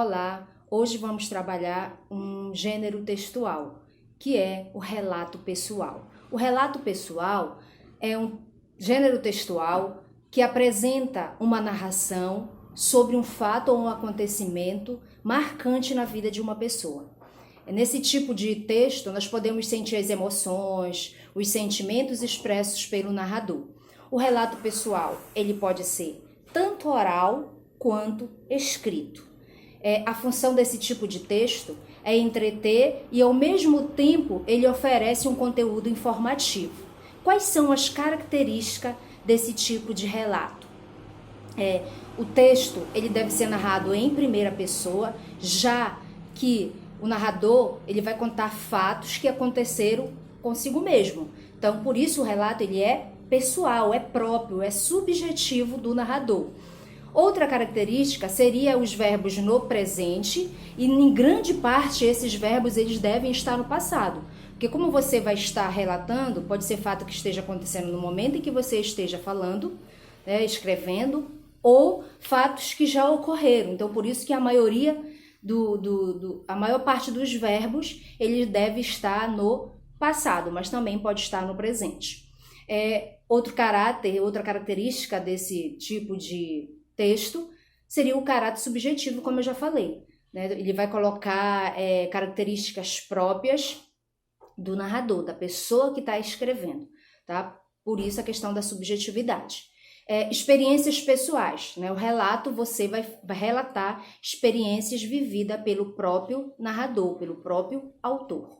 Olá, hoje vamos trabalhar um gênero textual, que é o relato pessoal. O relato pessoal é um gênero textual que apresenta uma narração sobre um fato ou um acontecimento marcante na vida de uma pessoa. Nesse tipo de texto, nós podemos sentir as emoções, os sentimentos expressos pelo narrador. O relato pessoal, ele pode ser tanto oral quanto escrito. A função desse tipo de texto é entreter e, ao mesmo tempo, ele oferece um conteúdo informativo. Quais são as características desse tipo de relato? O texto ele deve ser narrado em primeira pessoa, já que o narrador ele vai contar fatos que aconteceram consigo mesmo. Então, por isso o relato ele é pessoal, é próprio, é subjetivo do narrador. Outra característica seria os verbos no presente, e em grande parte esses verbos eles devem estar no passado. Porque como você vai estar relatando, pode ser fato que esteja acontecendo no momento em que você esteja falando, escrevendo, ou fatos que já ocorreram. Então, por isso que a maioria a maior parte dos verbos ele deve estar no passado, mas também pode estar no presente. Outra característica desse tipo de texto seria o caráter subjetivo, como eu já falei, né? Ele vai colocar características próprias do narrador, da pessoa que está escrevendo, tá? Por isso a questão da subjetividade. Experiências pessoais, né? O relato você vai relatar experiências vividas pelo próprio narrador, pelo próprio autor.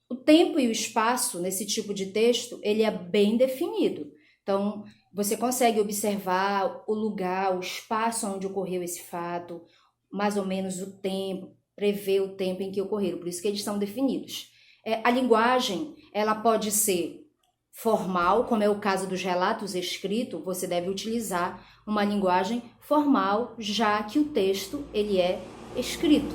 O tempo e o espaço nesse tipo de texto, ele é bem definido. Então, você consegue observar o lugar, o espaço onde ocorreu esse fato, mais ou menos o tempo, prever o tempo em que ocorreram, por isso que eles são definidos. A linguagem, ela pode ser formal, como é o caso dos relatos escritos, você deve utilizar uma linguagem formal, já que o texto ele é escrito.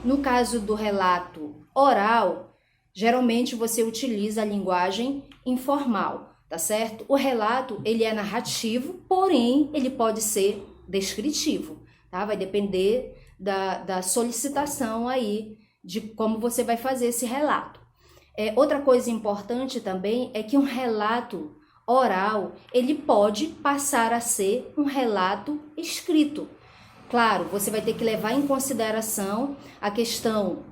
No caso do relato oral, geralmente você utiliza a linguagem informal. Tá certo? O relato, ele é narrativo, porém, ele pode ser descritivo, tá? Vai depender da solicitação aí, de como você vai fazer esse relato. Outra coisa importante também é que um relato oral, ele pode passar a ser um relato escrito. Claro, você vai ter que levar em consideração a questão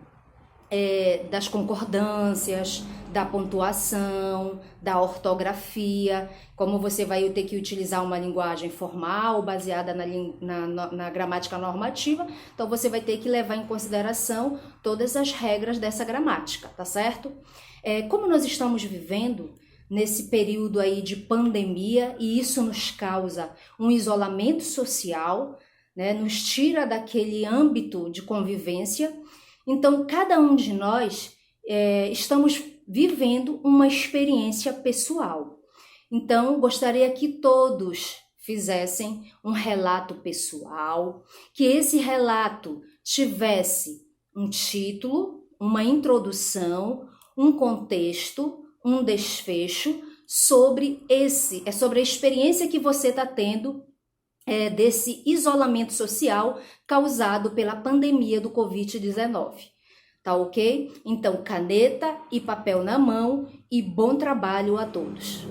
das concordâncias, da pontuação, da ortografia, como você vai ter que utilizar uma linguagem formal baseada na gramática normativa, então você vai ter que levar em consideração todas as regras dessa gramática, tá certo? Como nós estamos vivendo nesse período aí de pandemia, e isso nos causa um isolamento social, né, nos tira daquele âmbito de convivência. Então, cada um de nós estamos vivendo uma experiência pessoal. Então, gostaria que todos fizessem um relato pessoal, que esse relato tivesse um título, uma introdução, um contexto, um desfecho sobre a experiência que você está tendo desse isolamento social causado pela pandemia do Covid-19. Tá ok? Então, caneta e papel na mão e bom trabalho a todos.